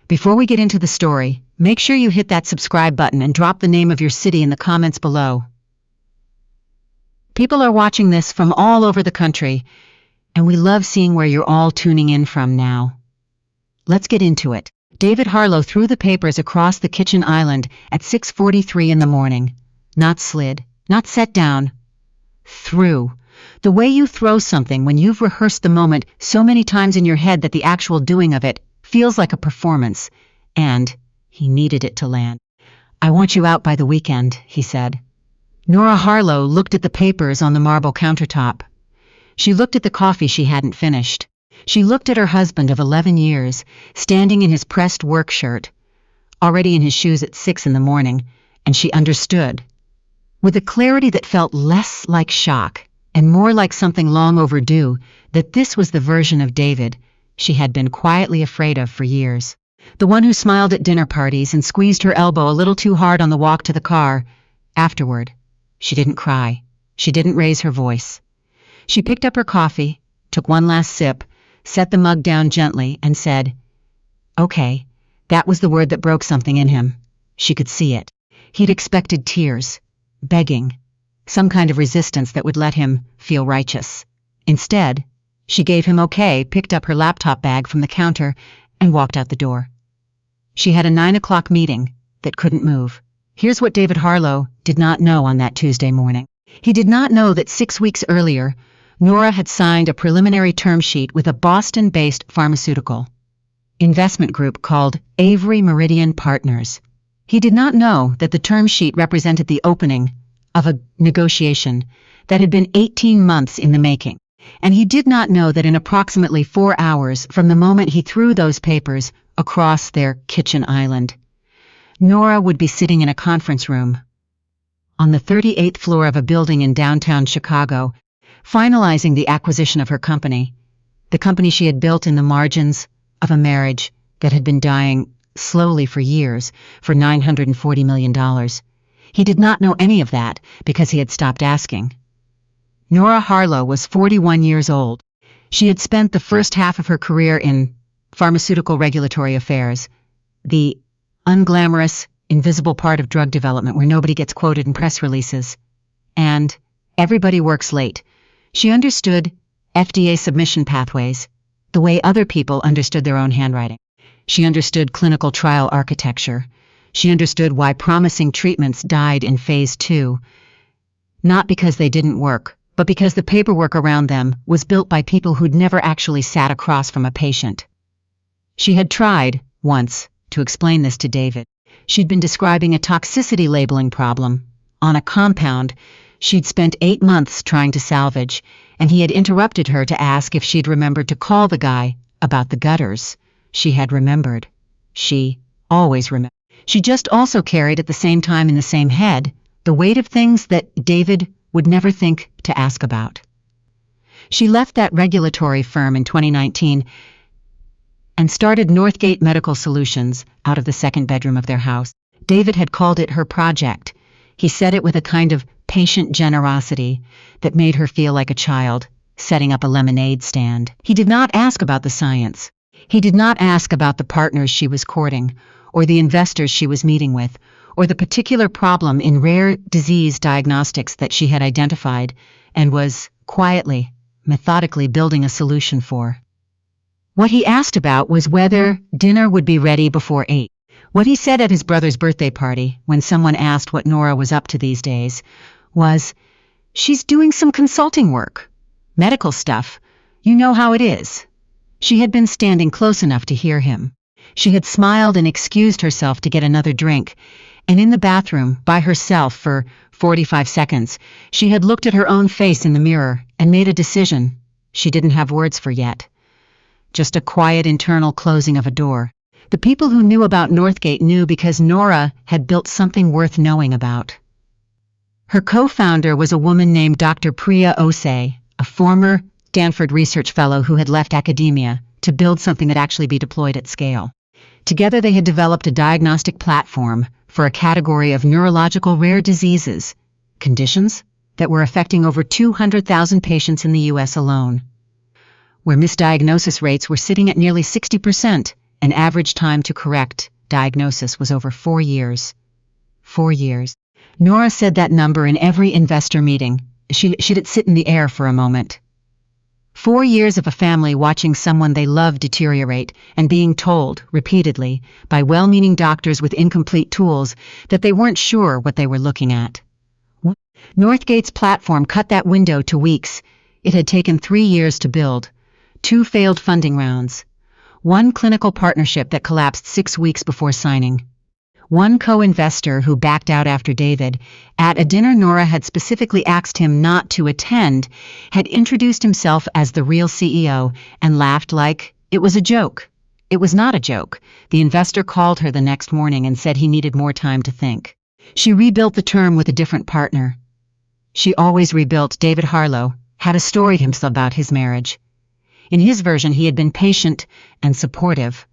Before we get into the story, make sure you hit that subscribe button and drop the name of your city in the comments below. People are watching this from all over the country, and we love seeing where you're all tuning in from now. Let's get into it. David Harlow threw the papers across the kitchen island at 6:43 in the morning. Not slid, not set down. Threw. The way you throw something when you've rehearsed the moment so many times in your head that the actual doing of it feels like a performance, and he needed it to land. "I want you out by the weekend," he said. Nora Harlow looked at the papers on the marble countertop. She looked at the coffee she hadn't finished. She looked at her husband of 11 years, standing in his pressed work shirt, already in his shoes at 6 in the morning, and she understood. With a clarity that felt less like shock and more like something long overdue, that this was the version of David she had been quietly afraid of for years. The one who smiled at dinner parties and squeezed her elbow a little too hard on the walk to the car. Afterward, she didn't cry. She didn't raise her voice. She picked up her coffee, took one last sip, set the mug down gently, and said, "Okay." That was the word that broke something in him. She could see it. He'd expected tears, begging, some kind of resistance that would let him feel righteous. Instead, she gave him okay, picked up her laptop bag from the counter, and walked out the door. She had a 9 o'clock meeting that couldn't move. Here's what David Harlow did not know on that Tuesday morning. He did not know that 6 weeks earlier, Nora had signed a preliminary term sheet with a Boston-based pharmaceutical investment group called Avery Meridian Partners. He did not know that the term sheet represented the opening of a negotiation that had been 18 months in the making. And he did not know that in approximately 4 hours from the moment he threw those papers across their kitchen island, Nora would be sitting in a conference room on the 38th floor of a building in downtown Chicago, finalizing the acquisition of her company, the company she had built in the margins of a marriage that had been dying slowly for years for $940 million. He did not know any of that because he had stopped asking. Nora Harlow was 41 years old. She had spent the first half of her career in pharmaceutical regulatory affairs, the unglamorous, invisible part of drug development where nobody gets quoted in press releases. And everybody works late. She understood FDA submission pathways the way other people understood their own handwriting. She understood clinical trial architecture. She understood why promising treatments died in phase 2, not because they didn't work, but because the paperwork around them was built by people who'd never actually sat across from a patient. She had tried, once, to explain this to David. She'd been describing a toxicity labeling problem on a compound she'd spent 8 months trying to salvage, and he had interrupted her to ask if she'd remembered to call the guy about the gutters. She had remembered. She always remembered. She just also carried at the same time in the same head the weight of things that David would never think to ask about. She left that regulatory firm in 2019 and started Northgate Medical Solutions out of the second bedroom of their house. David had called it her project. He said it with a kind of patient generosity that made her feel like a child setting up a lemonade stand. He did not ask about the science. He did not ask about the partners she was courting, or the investors she was meeting with, or the particular problem in rare disease diagnostics that she had identified and was quietly, methodically building a solution for. What he asked about was whether dinner would be ready before 8. What he said at his brother's birthday party, when someone asked what Nora was up to these days, was, "She's doing some consulting work. Medical stuff. You know how it is." She had been standing close enough to hear him. She had smiled and excused herself to get another drink, and in the bathroom, by herself for 45 seconds, she had looked at her own face in the mirror and made a decision she didn't have words for yet. Just a quiet internal closing of a door. The people who knew about Northgate knew because Nora had built something worth knowing about. Her co-founder was a woman named Dr. Priya Osei, a former Stanford research fellow who had left academia to build something that actually be deployed at scale. Together they had developed a diagnostic platform for a category of neurological rare diseases, conditions that were affecting over 200,000 patients in the U.S. alone, where misdiagnosis rates were sitting at nearly 60% and average time to correct diagnosis was over 4 years. 4 years. Nora said that number in every investor meeting. She let it sit in the air for a moment. 4 years of a family watching someone they love deteriorate and being told, repeatedly, by well-meaning doctors with incomplete tools, that they weren't sure what they were looking at. Northgate's platform cut that window to weeks. It had taken 3 years to build, 2 failed funding rounds, 1 clinical partnership that collapsed 6 weeks before signing. 1 co-investor who backed out after David, at a dinner Nora had specifically asked him not to attend, had introduced himself as the real CEO and laughed like it was a joke. It was not a joke. The investor called her the next morning and said he needed more time to think. She rebuilt the term with a different partner. She always rebuilt. David Harlow had a story to himself about his marriage. In his version, he had been patient and supportive,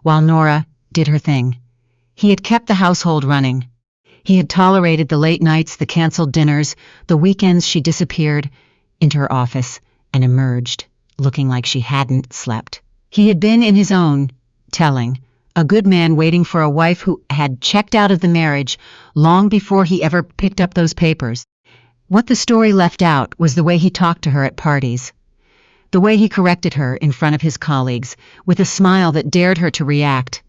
while Nora did her thing. He had kept the household running. He had tolerated the late nights, the canceled dinners, the weekends she disappeared into her office and emerged, looking like she hadn't slept. He had been in his own telling, a good man waiting for a wife who had checked out of the marriage long before he ever picked up those papers. What the story left out was the way he talked to her at parties, the way he corrected her in front of his colleagues with a smile that dared her to react.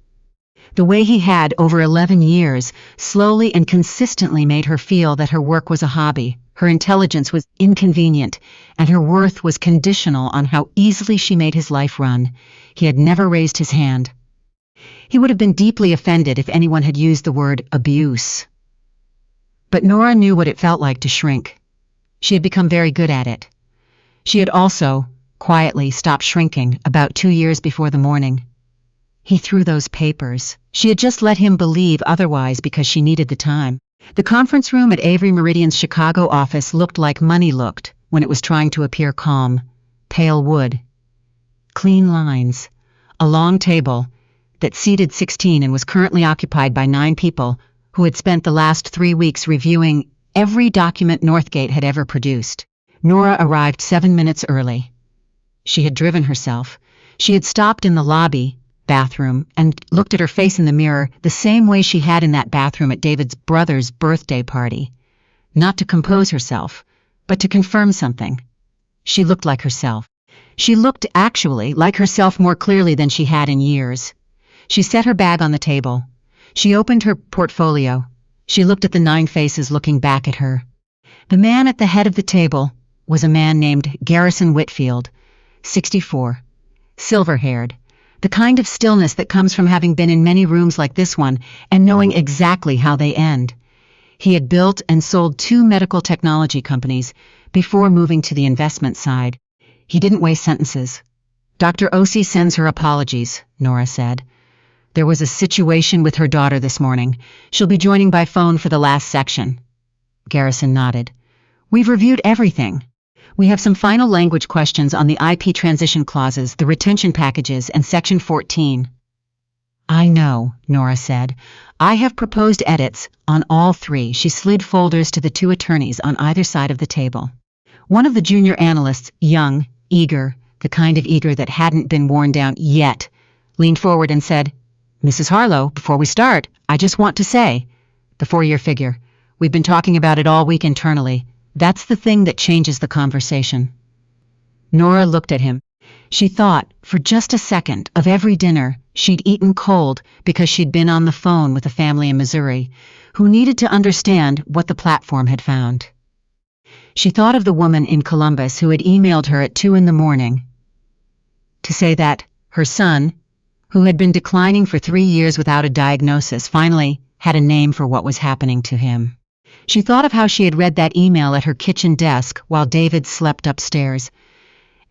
The way he had, over 11 years, slowly and consistently made her feel that her work was a hobby, her intelligence was inconvenient, and her worth was conditional on how easily she made his life run. He had never raised his hand. He would have been deeply offended if anyone had used the word abuse. But Nora knew what it felt like to shrink. She had become very good at it. She had also, quietly, stopped shrinking about 2 years before the morning. He threw those papers. She had just let him believe otherwise because she needed the time. The conference room at Avery Meridian's Chicago office looked like money looked when it was trying to appear calm. Pale wood. Clean lines. A long table that seated 16 and was currently occupied by 9 people who had spent the last 3 weeks reviewing every document Northgate had ever produced. Nora arrived 7 minutes early. She had driven herself. She had stopped in the lobby bathroom and looked at her face in the mirror the same way she had in that bathroom at David's brother's birthday party. Not to compose herself, but to confirm something. She looked like herself. She looked, actually, like herself more clearly than she had in years. She set her bag on the table. She opened her portfolio. She looked at the 9 faces looking back at her. The man at the head of the table was a man named Garrison Whitfield, 64, silver-haired. The kind of stillness that comes from having been in many rooms like this one and knowing exactly how they end. He had built and sold 2 medical technology companies before moving to the investment side. He didn't waste sentences. Dr. Osi sends her apologies, Nora said. There was a situation with her daughter this morning. She'll be joining by phone for the last section. Garrison nodded. We've reviewed everything. We have some final language questions on the IP transition clauses, the retention packages, and Section 14. I know, Nora said. I have proposed edits on all 3. She slid folders to the 2 attorneys on either side of the table. One of the junior analysts, young, eager, the kind of eager that hadn't been worn down yet, leaned forward and said, Mrs. Harlow, before we start, I just want to say, the 4-year figure. We've been talking about it all week internally. That's the thing that changes the conversation. Nora looked at him. She thought, for just a second, of every dinner she'd eaten cold because she'd been on the phone with a family in Missouri who needed to understand what the platform had found. She thought of the woman in Columbus who had emailed her at 2 a.m. to say that her son, who had been declining for 3 years without a diagnosis, finally had a name for what was happening to him. She thought of how she had read that email at her kitchen desk while David slept upstairs,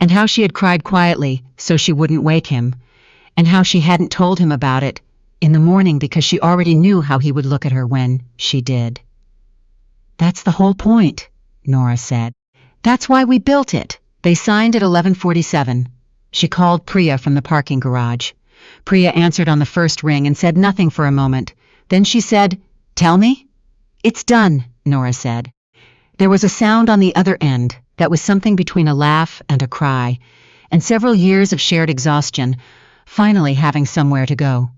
and how she had cried quietly so she wouldn't wake him, and how she hadn't told him about it in the morning because she already knew how he would look at her when she did. That's the whole point, Nora said. That's why we built it. They signed at 11:47. She called Priya from the parking garage. Priya answered on the first ring and said nothing for a moment. Then she said, Tell me? It's done, Nora said. There was a sound on the other end that was something between a laugh and a cry, and several years of shared exhaustion, finally having somewhere to go.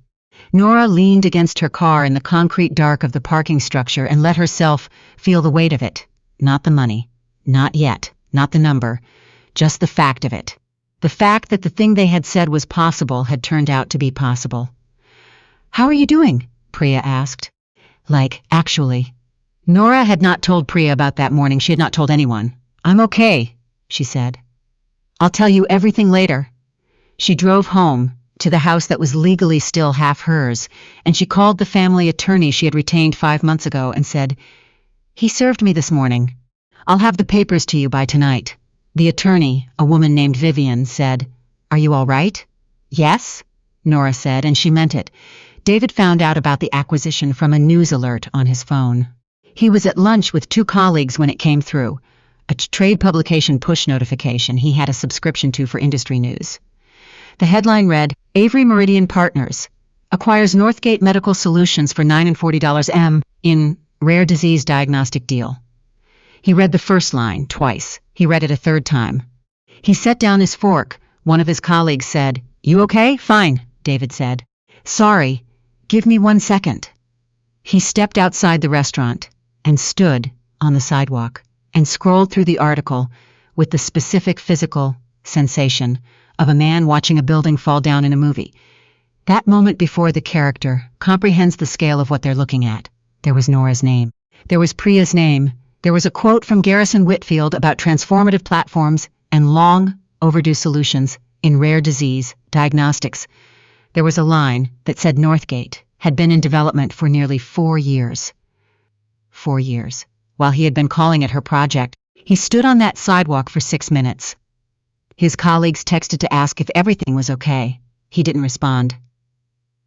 Nora leaned against her car in the concrete dark of the parking structure and let herself feel the weight of it. Not the money. Not yet. Not the number. Just the fact of it. The fact that the thing they had said was possible had turned out to be possible. "How are you doing?" Priya asked. "Like, actually." Nora had not told Priya about that morning. She had not told anyone. "I'm okay," she said. "I'll tell you everything later." She drove home, to the house that was legally still half hers, and she called the family attorney she had retained 5 months ago and said, "He served me this morning. I'll have the papers to you by tonight." The attorney, a woman named Vivian, said, "Are you all right?" "Yes," Nora said, and she meant it. David found out about the acquisition from a news alert on his phone. He was at lunch with 2 colleagues when it came through, a trade publication push notification he had a subscription to for industry news. The headline read, "Avery Meridian Partners acquires Northgate Medical Solutions for $9 and $40 M in rare disease diagnostic deal." He read the first line twice. He read it a third time. He set down his fork. One of his colleagues said, "You okay?" "Fine," David said. "Sorry, give me 1 second." He stepped outside the restaurant and stood on the sidewalk and scrolled through the article with the specific physical sensation of a man watching a building fall down in a movie. That moment before the character comprehends the scale of what they're looking at. There was Nora's name. There was Priya's name. There was a quote from Garrison Whitfield about transformative platforms and long overdue solutions in rare disease diagnostics. There was a line that said Northgate had been in development for nearly 4 years. 4 years. While he had been calling it her project, he stood on that sidewalk for 6 minutes. His colleagues texted to ask if everything was okay. He didn't respond.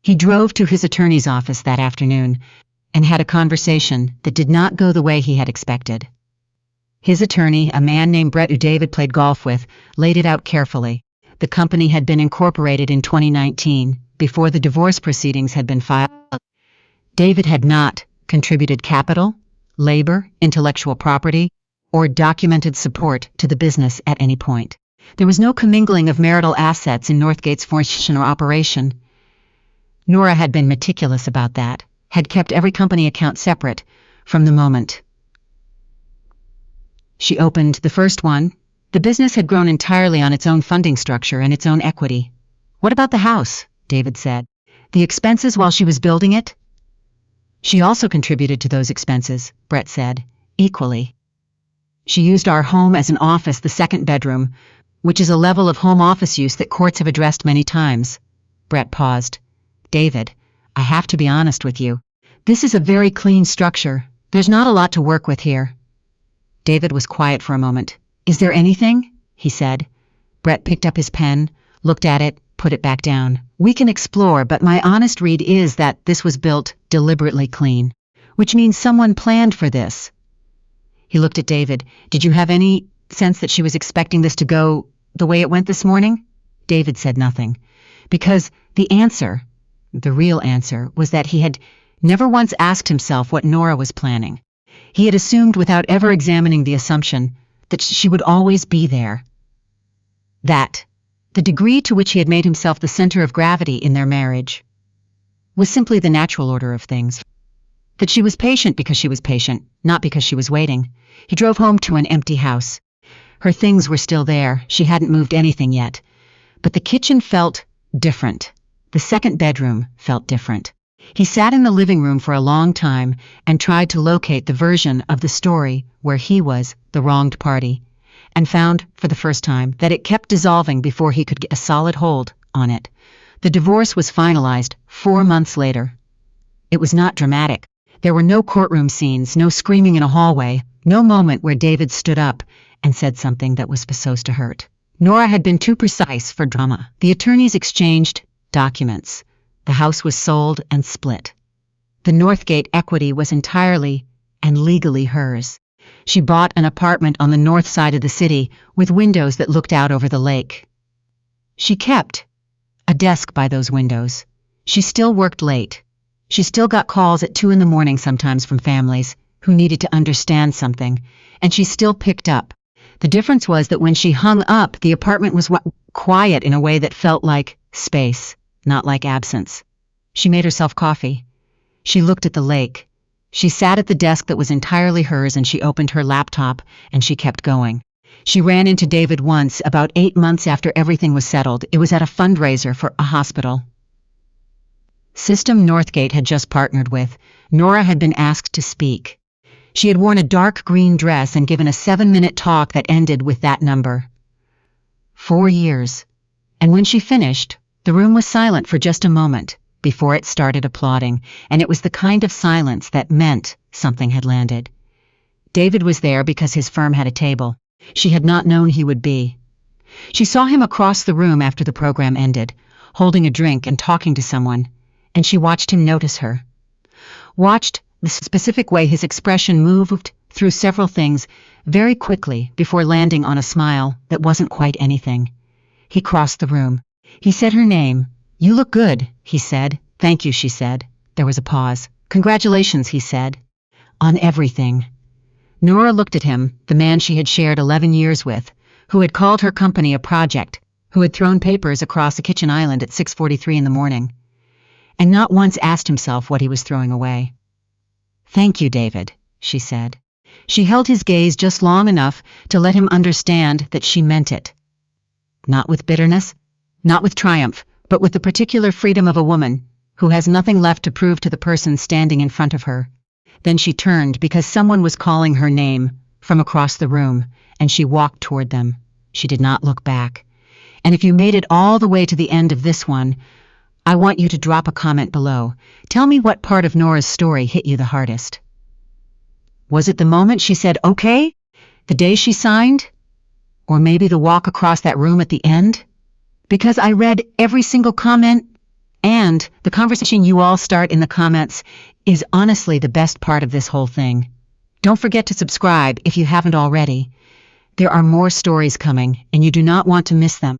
He drove to his attorney's office that afternoon and had a conversation that did not go the way he had expected. His attorney, a man named Brett who David played golf with, laid it out carefully. The company had been incorporated in 2019, before the divorce proceedings had been filed. David had not contributed capital, labor, intellectual property, or documented support to the business at any point. There was no commingling of marital assets in Northgate's formation or operation. Nora had been meticulous about that, had kept every company account separate from the moment she opened the first one. The business had grown entirely on its own funding structure and its own equity. "What about the house?" David said. "The expenses while she was building it?" "She also contributed to those expenses," Brett said, "equally. She used our home as an office, the second bedroom, which is a level of home office use that courts have addressed many times." Brett paused. "David, I have to be honest with you. This is a very clean structure. There's not a lot to work with here." David was quiet for a moment. "Is there anything?" he said. Brett picked up his pen, looked at it, put it back down. "We can explore, but my honest read is that this was built deliberately clean, which means someone planned for this." He looked at David. "Did you have any sense that she was expecting this to go the way it went this morning?" David said nothing, because the real answer, was that he had never once asked himself what Nora was planning. He had assumed without ever examining the assumption that she would always be there. That the degree to which he had made himself the center of gravity in their marriage was simply the natural order of things. That she was patient because she was patient, not because she was waiting. He drove home to an empty house. Her things were still there. She hadn't moved anything yet. But the kitchen felt different. The second bedroom felt different. He sat in the living room for a long time and tried to locate the version of the story where he was the wronged party, and found, for the first time, that it kept dissolving before he could get a solid hold on it. The divorce was finalized 4 months later. It was not dramatic. There were no courtroom scenes, no screaming in a hallway, no moment where David stood up and said something that was supposed to hurt. Nora had been too precise for drama. The attorneys exchanged documents. The house was sold and split. The Northgate equity was entirely and legally hers. She bought an apartment on the north side of the city with windows that looked out over the lake. She kept a desk by those windows. She still worked late. She still got calls at 2 a.m. sometimes from families who needed to understand something, and she still picked up. The difference was that when she hung up, the apartment was quiet in a way that felt like space, not like absence. She made herself coffee. She looked at the lake. She sat at the desk that was entirely hers, and she opened her laptop, and she kept going. She ran into David once, about 8 months after everything was settled. It was at a fundraiser for a hospital. System Northgate had just partnered with. Nora had been asked to speak. She had worn a dark green dress and given a 7-minute talk that ended with that number. 4 years. And when she finished, the room was silent for just a moment before it started applauding, and it was the kind of silence that meant something had landed. David was there because his firm had a table. She had not known he would be. She saw him across the room after the program ended, holding a drink and talking to someone, and she watched him notice her. Watched the specific way his expression moved through several things very quickly before landing on a smile that wasn't quite anything. He crossed the room. He said her name. "You look good," he said. "Thank you," she said. There was a pause. "Congratulations," he said. "On everything." Nora looked at him, the man she had shared 11 years with, who had called her company a project, who had thrown papers across a kitchen island at 6:43 in the morning, and not once asked himself what he was throwing away. "Thank you, David," she said. She held his gaze just long enough to let him understand that she meant it. Not with bitterness, not with triumph, but with the particular freedom of a woman who has nothing left to prove to the person standing in front of her. Then she turned because someone was calling her name from across the room, and she walked toward them. She did not look back. And if you made it all the way to the end of this one, I want you to drop a comment below. Tell me what part of Nora's story hit you the hardest. Was it the moment she said, "Okay"? The day she signed? Or maybe the walk across that room at the end? Because I read every single comment, and the conversation you all start in the comments is honestly the best part of this whole thing. Don't forget to subscribe if you haven't already. There are more stories coming, and you do not want to miss them.